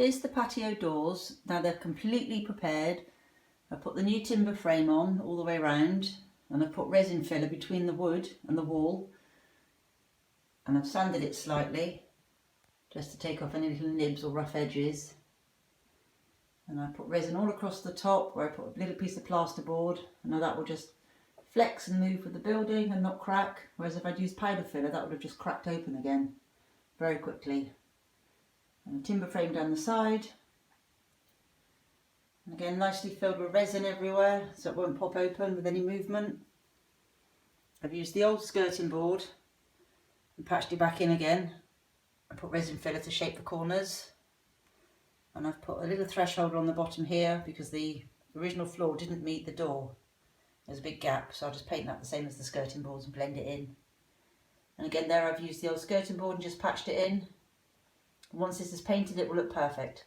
Here's the patio doors. Now they're completely prepared. I put the new timber frame on all the way around, and I've put resin filler between the wood and the wall, and I've sanded it slightly just to take off any little nibs or rough edges. And I put resin all across the top where I put a little piece of plasterboard, and now that will just flex and move with the building and not crack, whereas if I'd used powder filler that would have just cracked open again very quickly. And a timber frame down the side, and again nicely filled with resin everywhere so it won't pop open with any movement. I've used the old skirting board and patched it back in again. I put resin filler to shape the corners, and I've put a little threshold on the bottom here because the original floor didn't meet the door. There's a big gap, so I'll just paint that the same as the skirting boards and blend it in. And again there I've used the old skirting board and just patched it in. Once this is painted it will look perfect.